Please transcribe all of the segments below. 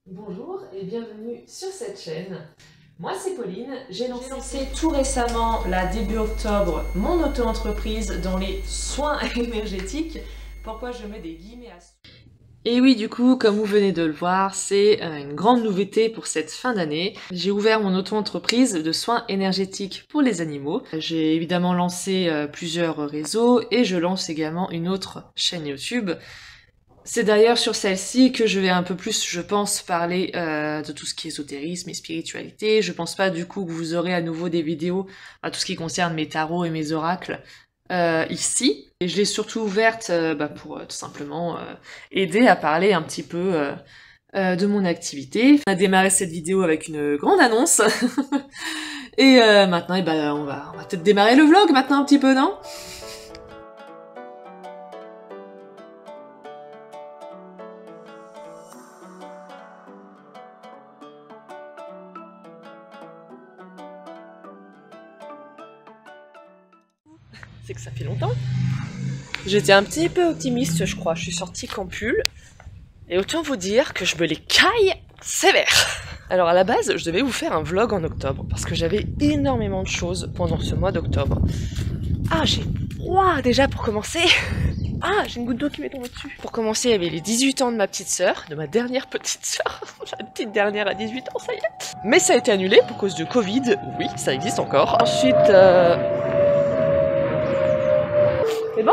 Bonjour et bienvenue sur cette chaîne. Moi c'est Pauline, j'ai lancé tout récemment, là début octobre, mon auto-entreprise dans les soins énergétiques. Pourquoi je mets des guillemets à... Et oui, du coup, comme vous venez de le voir, c'est une grande nouveauté pour cette fin d'année. J'ai ouvert mon auto-entreprise de soins énergétiques pour les animaux. J'ai évidemment lancé plusieurs réseaux et je lance également une autre chaîne YouTube. C'est d'ailleurs sur celle-ci que je vais un peu plus, je pense, parler de tout ce qui est ésotérisme et spiritualité. Je pense pas du coup que vous aurez à nouveau des vidéos à tout ce qui concerne mes tarots et mes oracles ici. Et je l'ai surtout ouverte pour tout simplement aider à parler un petit peu de mon activité. On a démarré cette vidéo avec une grande annonce. Et maintenant, on va peut-être démarrer le vlog maintenant un petit peu, non ? C'est que ça fait longtemps. J'étais un petit peu optimiste, je crois. Je suis sortie qu'en pull. Et autant vous dire que je me les caille sévère. Alors à la base, je devais vous faire un vlog en octobre. Parce que j'avais énormément de choses pendant ce mois d'octobre. Ah, j'ai froid déjà pour commencer. Ah, j'ai une goutte d'eau qui m'est tombée dessus. Pour commencer, il y avait les 18 ans de ma petite sœur. De ma dernière petite sœur. La petite dernière à 18 ans, ça y est. Mais ça a été annulé pour cause de Covid. Oui, ça existe encore. Ensuite... C'est bon ?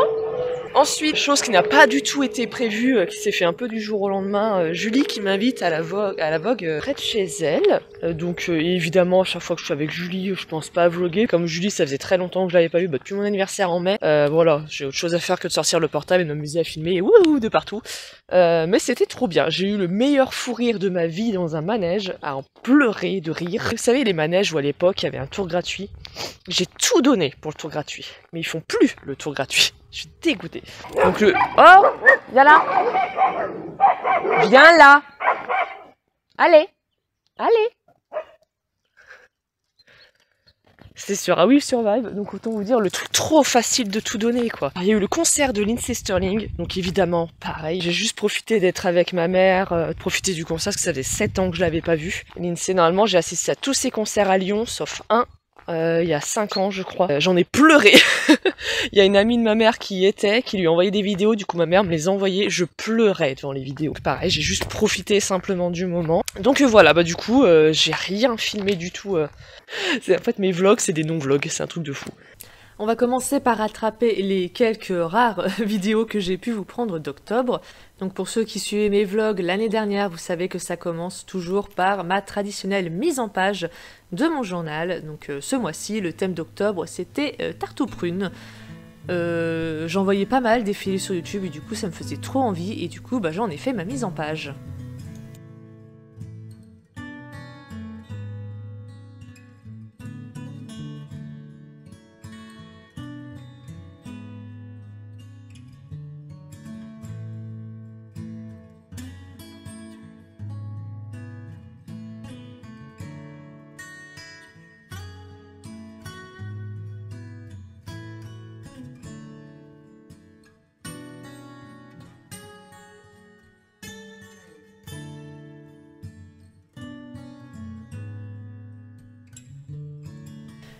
Ensuite, chose qui n'a pas du tout été prévue, qui s'est fait un peu du jour au lendemain, Julie qui m'invite à la Vogue près de chez elle. Évidemment, à chaque fois que je suis avec Julie, je pense pas à vlogger. Comme Julie, ça faisait très longtemps que je l'avais pas vue, depuis mon anniversaire en mai. Voilà, j'ai autre chose à faire que de sortir le portable et de m'amuser à filmer wouhou de partout. Mais c'était trop bien. J'ai eu le meilleur fou rire de ma vie dans un manège, à en pleurer de rire. Vous savez, les manèges où à l'époque, il y avait un tour gratuit. J'ai tout donné pour le tour gratuit. Mais ils font plus le tour gratuit. Je suis dégoûtée. Donc Oh, viens là. Viens là. Allez. Allez. C'était sur A Will Survive, donc autant vous dire le truc trop facile de tout donner, quoi. Il y a eu le concert de Lindsey Stirling, donc évidemment, pareil. J'ai juste profité d'être avec ma mère, profiter du concert, parce que ça faisait 7 ans que je l'avais pas vu. Lindsey, normalement, j'ai assisté à tous ses concerts à Lyon, sauf un. Il y a 5 ans je crois, j'en ai pleuré. Il y a une amie de ma mère qui y était, qui lui a envoyé des vidéos, du coup ma mère me les envoyait, je pleurais devant les vidéos. Pareil, j'ai juste profité simplement du moment. Donc voilà, du coup, j'ai rien filmé du tout. En fait mes vlogs c'est des non-vlogs, c'est un truc de fou. On va commencer par rattraper les quelques rares vidéos que j'ai pu vous prendre d'octobre. Donc pour ceux qui suivaient mes vlogs l'année dernière, vous savez que ça commence toujours par ma traditionnelle mise en page de mon journal. Donc ce mois-ci, le thème d'octobre, c'était tarte aux prunes. J'en voyais pas mal défiler sur YouTube et du coup ça me faisait trop envie et du coup j'en ai fait ma mise en page.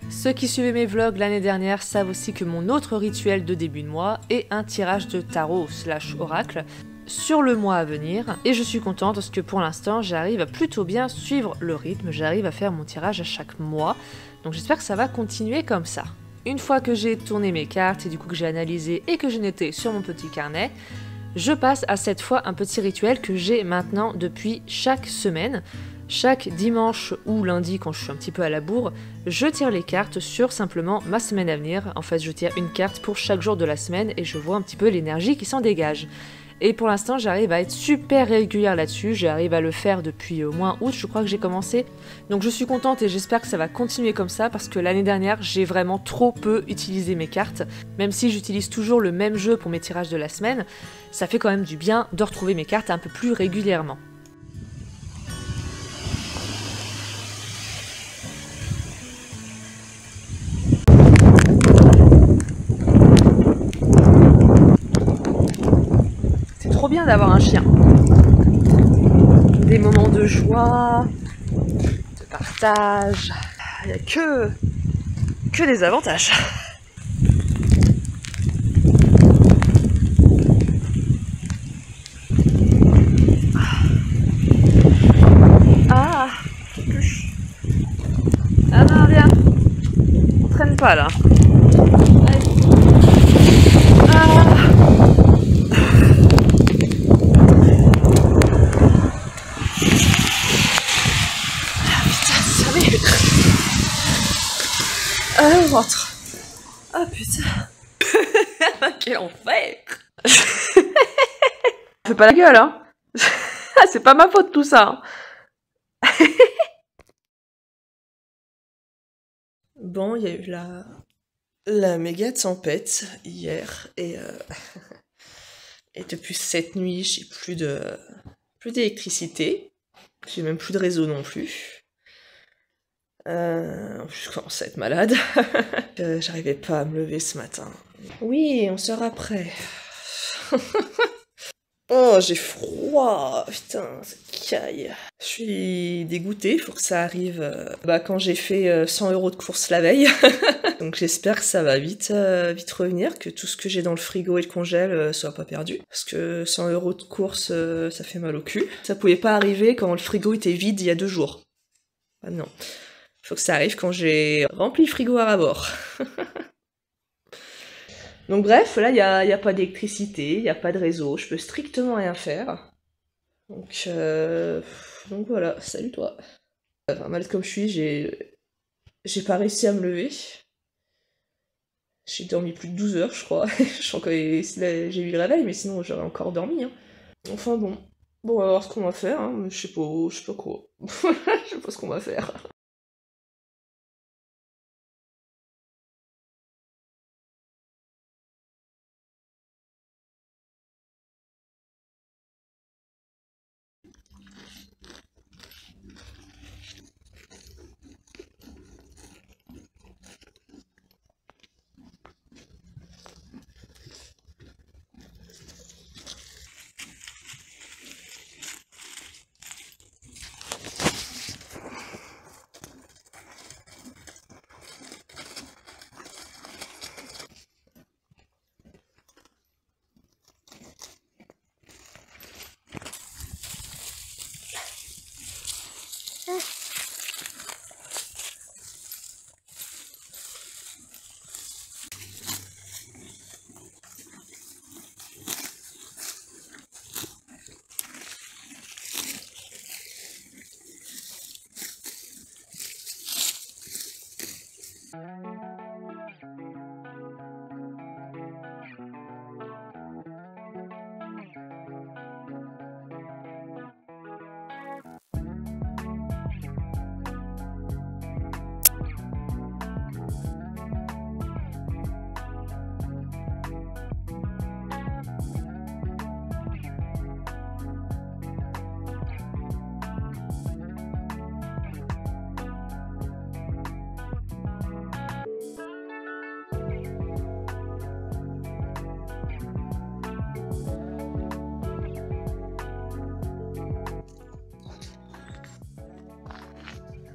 Ceux qui suivaient mes vlogs l'année dernière savent aussi que mon autre rituel de début de mois est un tirage de tarot / oracle sur le mois à venir. Et je suis contente parce que pour l'instant j'arrive à plutôt bien suivre le rythme, j'arrive à faire mon tirage à chaque mois. Donc j'espère que ça va continuer comme ça. Une fois que j'ai tourné mes cartes et du coup que j'ai analysé et que j'ai noté sur mon petit carnet, je passe à cette fois un petit rituel que j'ai maintenant depuis chaque semaine. Chaque dimanche ou lundi, quand je suis un petit peu à la bourre, je tire les cartes sur simplement ma semaine à venir. En fait, je tire une carte pour chaque jour de la semaine et je vois un petit peu l'énergie qui s'en dégage. Et pour l'instant, j'arrive à être super régulière là-dessus. J'arrive à le faire depuis au moins août, je crois que j'ai commencé. Donc je suis contente et j'espère que ça va continuer comme ça parce que l'année dernière, j'ai vraiment trop peu utilisé mes cartes. Même si j'utilise toujours le même jeu pour mes tirages de la semaine, ça fait quand même du bien de retrouver mes cartes un peu plus régulièrement. C'est trop bien d'avoir un chien. des moments de joie, de partage. Il n'y a que des avantages. Ah, ah non, viens. On traîne pas là. Ah. On rentre. Ah putain. Quel enfer. Fais pas la gueule, hein. C'est pas ma faute tout ça. Bon, il y a eu la méga tempête hier et depuis cette nuit, j'ai plus d'électricité. J'ai même plus de réseau non plus. En plus, je commence à être malade. J'arrivais pas à me lever ce matin. Oui, on sera prêt. Oh, j'ai froid. Putain, ça caille. Je suis dégoûtée, faut que ça arrive quand j'ai fait 100 € de course la veille. Donc j'espère que ça va vite revenir, que tout ce que j'ai dans le frigo et le congèle soit pas perdu. Parce que 100 € de course, ça fait mal au cul. Ça pouvait pas arriver quand le frigo était vide il y a 2 jours. Ah non. Faut que ça arrive quand j'ai rempli le frigo à rabord. Donc bref, là, il y a pas d'électricité, il n'y a pas de réseau, je peux strictement rien faire. Donc voilà, salut toi. Enfin, malade comme je suis, j'ai pas réussi à me lever. J'ai dormi plus de 12 heures, je crois. J'ai eu le réveil, mais sinon j'aurais encore dormi. Hein. Enfin bon. Bon, on va voir ce qu'on va faire, hein. Je sais pas quoi. Je sais pas ce qu'on va faire.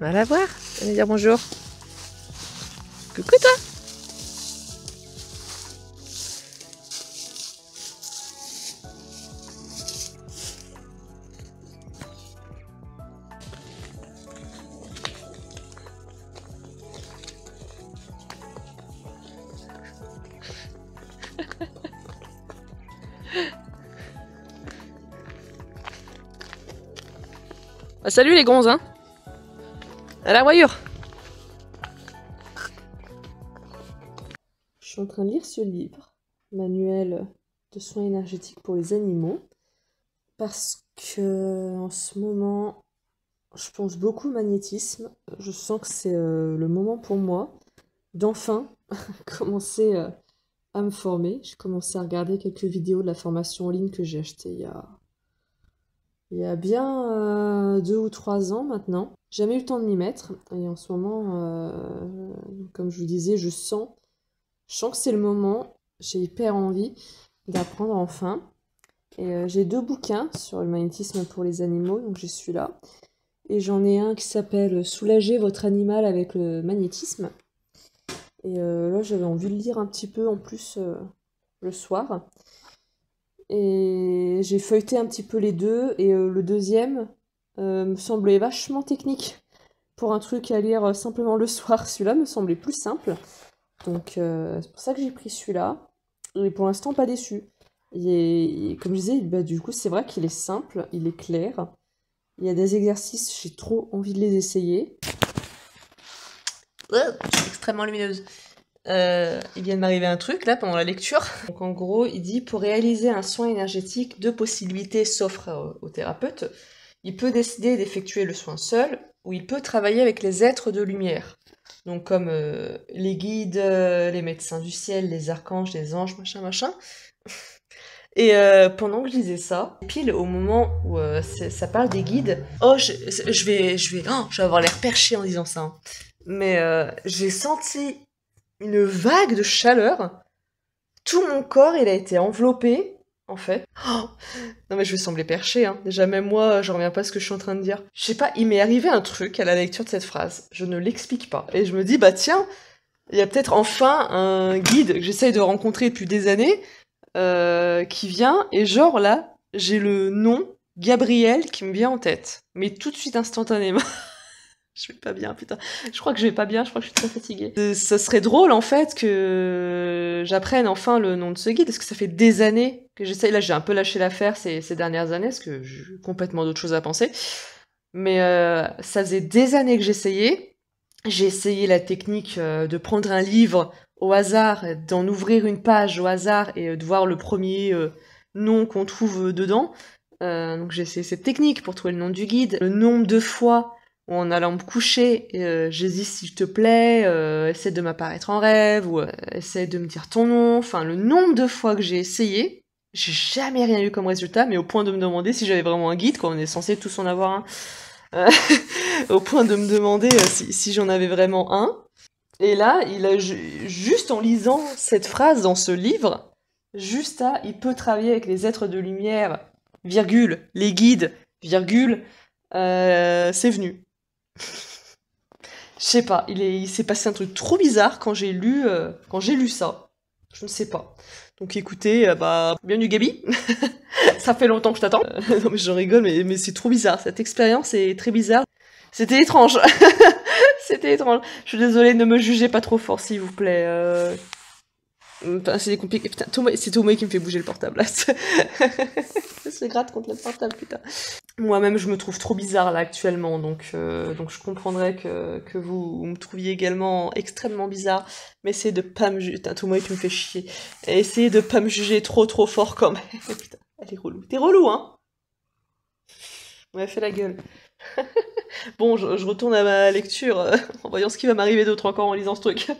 Va la voir, allez dire bonjour. Coucou toi. Bah, salut les gonzes, hein. À la voyure. Je suis en train de lire ce livre, Manuel de soins énergétiques pour les animaux, parce que en ce moment, je pense beaucoup au magnétisme. Je sens que c'est le moment pour moi d'enfin commencer à me former. J'ai commencé à regarder quelques vidéos de la formation en ligne que j'ai achetée il y a bien 2 ou 3 ans maintenant. Jamais eu le temps de m'y mettre. Et en ce moment, comme je vous disais, je sens que c'est le moment. J'ai hyper envie d'apprendre enfin. Et j'ai 2 bouquins sur le magnétisme pour les animaux, donc j'ai celui-là. Et j'en ai un qui s'appelle « Soulager votre animal avec le magnétisme ». Et là, j'avais envie de lire un petit peu en plus le soir. Et j'ai feuilleté un petit peu les deux, et le deuxième me semblait vachement technique pour un truc à lire simplement le soir. Celui-là me semblait plus simple. Donc c'est pour ça que j'ai pris celui-là. Et pour l'instant, pas déçu. Et comme je disais, bah, du coup, c'est vrai qu'il est simple, il est clair. Il y a des exercices, j'ai trop envie de les essayer. Je suis extrêmement lumineuse. Il vient de m'arriver un truc là pendant la lecture. Donc en gros, il dit pour réaliser un soin énergétique, 2 possibilités s'offrent au thérapeute. Il peut décider d'effectuer le soin seul, ou il peut travailler avec les êtres de lumière. Donc comme les guides, les médecins du ciel, les archanges, les anges, machin, machin. Et pendant que je lisais ça, pile au moment où ça parle des guides, je vais avoir l'air perché en disant ça. Hein. Mais j'ai senti une vague de chaleur. Tout mon corps, il a été enveloppé, en fait. Oh, non mais je vais sembler perché, hein. Déjà même moi, je reviens pas à ce que je suis en train de dire. Je sais pas, il m'est arrivé un truc à la lecture de cette phrase. Je ne l'explique pas. Et je me dis, bah tiens, il y a peut-être enfin un guide que j'essaye de rencontrer depuis des années, qui vient, et genre là, j'ai le nom Gabriel qui me vient en tête. Mais tout de suite, instantanément. Je vais pas bien, putain. Je crois que je vais pas bien, je crois que je suis très fatiguée. Ça serait drôle, en fait, que j'apprenne enfin le nom de ce guide, parce que ça fait des années que j'essaye. Là, j'ai un peu lâché l'affaire ces dernières années, parce que j'ai complètement d'autres choses à penser. Mais ça faisait des années que j'essayais. J'ai essayé la technique de prendre un livre au hasard, d'en ouvrir une page au hasard, et de voir le premier nom qu'on trouve dedans. Donc j'ai essayé cette technique pour trouver le nom du guide. Le nombre de fois où en allant me coucher, j'hésite s'il te plaît, essaie de m'apparaître en rêve, ou essaie de me dire ton nom. Enfin, le nombre de fois que j'ai essayé, j'ai jamais rien eu comme résultat, mais au point de me demander si j'avais vraiment un guide, quoi. On est censé tous en avoir un. Au point de me demander si j'en avais vraiment un. Et là, il a juste en lisant cette phrase dans ce livre, il peut travailler avec les êtres de lumière, virgule, les guides, virgule, c'est venu. Je sais pas, il s'est passé un truc trop bizarre quand j'ai lu ça. Je ne sais pas. Donc écoutez, bienvenue Gabi. Ça fait longtemps que je t'attends. Non mais j'en rigole, mais c'est trop bizarre. Cette expérience est très bizarre. C'était étrange. C'était étrange. Je suis désolée, ne me jugez pas trop fort, s'il vous plaît. C'est compliqué. Putain, c'est Tomoe qui me fait bouger le portable, là. Se gratte contre le portable, putain. Moi-même, je me trouve trop bizarre, là, actuellement. Donc je comprendrais que vous me trouviez également extrêmement bizarre. Mais essayez de pas me juger. Putain, Tomoe, tu me fais chier. Et essayez de pas me juger trop fort, quand même. Putain, elle est relou. T'es relou, hein? Ouais, fais la gueule. Bon, je retourne à ma lecture, en voyant ce qui va m'arriver d'autre encore en lisant ce truc.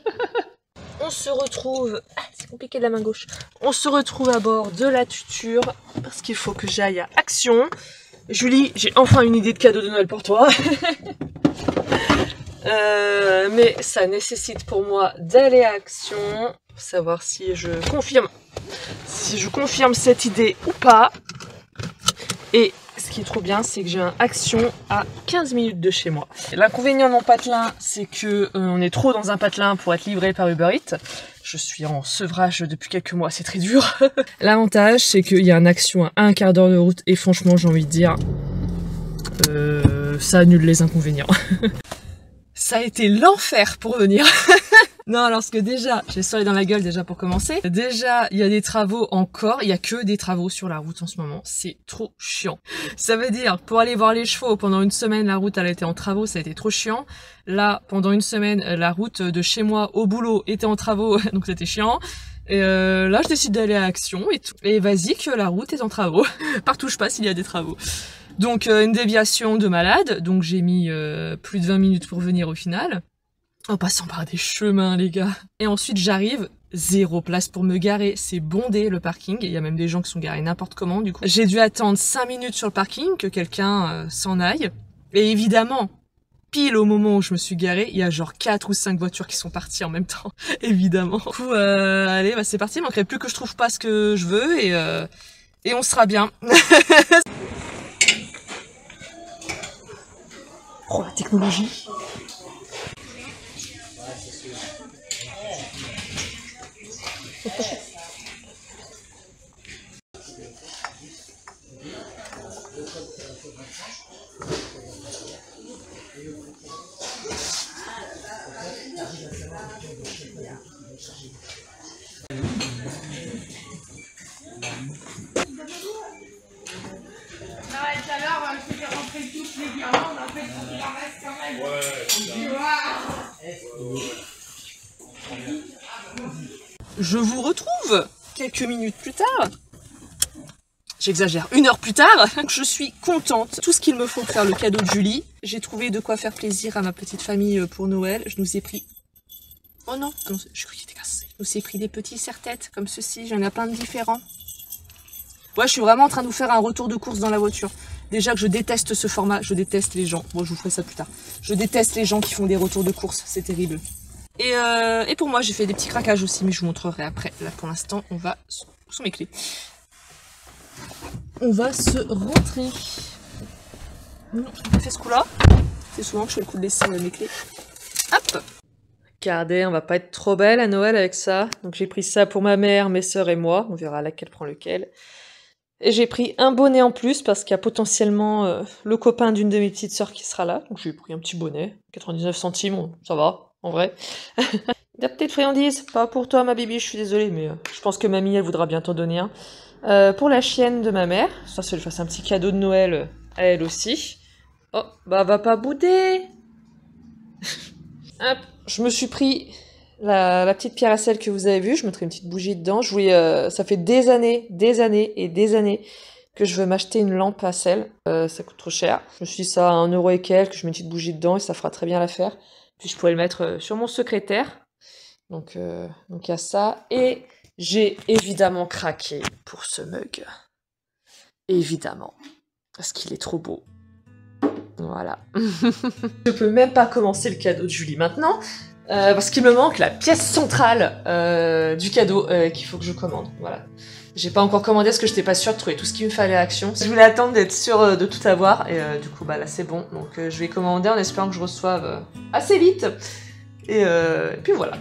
On se retrouve... Ah, c'est compliqué de la main gauche. On se retrouve à bord de la tuture, parce qu'il faut que j'aille à Action. Julie, j'ai enfin une idée de cadeau de Noël pour toi. Mais ça nécessite pour moi d'aller à Action, pour savoir si je confirme cette idée ou pas. Et ce qui est trop bien, c'est que j'ai un Action à 15 minutes de chez moi. L'inconvénient de mon patelin, c'est que on est trop dans un patelin pour être livré par Uber Eats. Je suis en sevrage depuis quelques mois, c'est très dur. L'avantage, c'est qu'il y a un Action à un quart d'heure de route, et franchement, j'ai envie de dire, ça annule les inconvénients. Ça a été l'enfer pour venir. Non, alors parce que déjà, j'ai le soleil dans la gueule déjà pour commencer. Déjà, il y a des travaux encore, il y a que des travaux sur la route en ce moment. C'est trop chiant. Ça veut dire, pour aller voir les chevaux, pendant une semaine, la route, elle a été en travaux, ça a été trop chiant. Là, pendant une semaine, la route de chez moi au boulot était en travaux, donc c'était chiant. Et là, je décide d'aller à Action et tout. Et vas-y que la route est en travaux. Partout où je passe, il y a des travaux. Donc, une déviation de malade. Donc, j'ai mis plus de 20 minutes pour venir au final. En passant par des chemins, les gars. Et ensuite, j'arrive, 0 place pour me garer. C'est bondé, le parking. Il y a même des gens qui sont garés n'importe comment, du coup. J'ai dû attendre 5 minutes sur le parking, que quelqu'un s'en aille. Et évidemment, pile au moment où je me suis garée, il y a genre 4 ou 5 voitures qui sont parties en même temps. Évidemment. Du coup, allez, c'est parti. Il manquerait plus que je trouve pas ce que je veux. Et on sera bien. Oh, la technologie. Je vous retrouve quelques minutes plus tard. J'exagère, 1 heure plus tard. Je suis contente. Tout ce qu'il me faut pour faire le cadeau de Julie. J'ai trouvé de quoi faire plaisir à ma petite famille pour Noël. Je nous ai pris... Oh non, ah non, je crois qu'il était cassé. Je nous ai pris des petits serre-têtes comme ceci. J'en ai plein de différents. Ouais, je suis vraiment en train de vous faire un retour de course dans la voiture. Déjà que je déteste ce format, je déteste les gens. Bon, je vous ferai ça plus tard. Je déteste les gens qui font des retours de course, c'est terrible. Et pour moi, j'ai fait des petits craquages aussi, mais je vous montrerai après. Là, pour l'instant, on va... Où sont mes clés? On va se rentrer. Non, je fais ce coup-là. C'est souvent que je fais le coup de laisser mes clés. Hop! Regardez, on va pas être trop belle à Noël avec ça. Donc j'ai pris ça pour ma mère, mes sœurs et moi. On verra laquelle prend lequel. Et j'ai pris un bonnet en plus parce qu'il y a potentiellement le copain d'une de mes petites sœurs qui sera là. Donc j'ai pris un petit bonnet, 99 centimes, ça va, en vrai. Des petites friandises, pas pour toi ma bibi, je suis désolée, mais je pense que mamie elle voudra bien t'en donner un. Pour la chienne de ma mère, ça je lui fasse un petit cadeau de Noël à elle aussi. Oh, bah va pas bouder. Hop, je me suis pris la petite pierre à sel que vous avez vue, je mettrai une petite bougie dedans. Je voulais, ça fait des années que je veux m'acheter une lampe à sel. Ça coûte trop cher. Je me suis dit ça à 1 euro et quelques, je mets une petite bougie dedans et ça fera très bien l'affaire. Puis je pourrais le mettre sur mon secrétaire. Donc il y a ça. Et j'ai évidemment craqué pour ce mug. Évidemment. Parce qu'il est trop beau. Voilà. Je peux même pas commencer le cadeau de Julie maintenant. Parce qu'il me manque la pièce centrale du cadeau qu'il faut que je commande. Voilà. J'ai pas encore commandé parce que j'étais pas sûre de trouver tout ce qu'il me fallait à Action. Je voulais attendre d'être sûre de tout avoir et du coup bah là c'est bon. Donc je vais commander en espérant que je reçoive assez vite. Et puis voilà.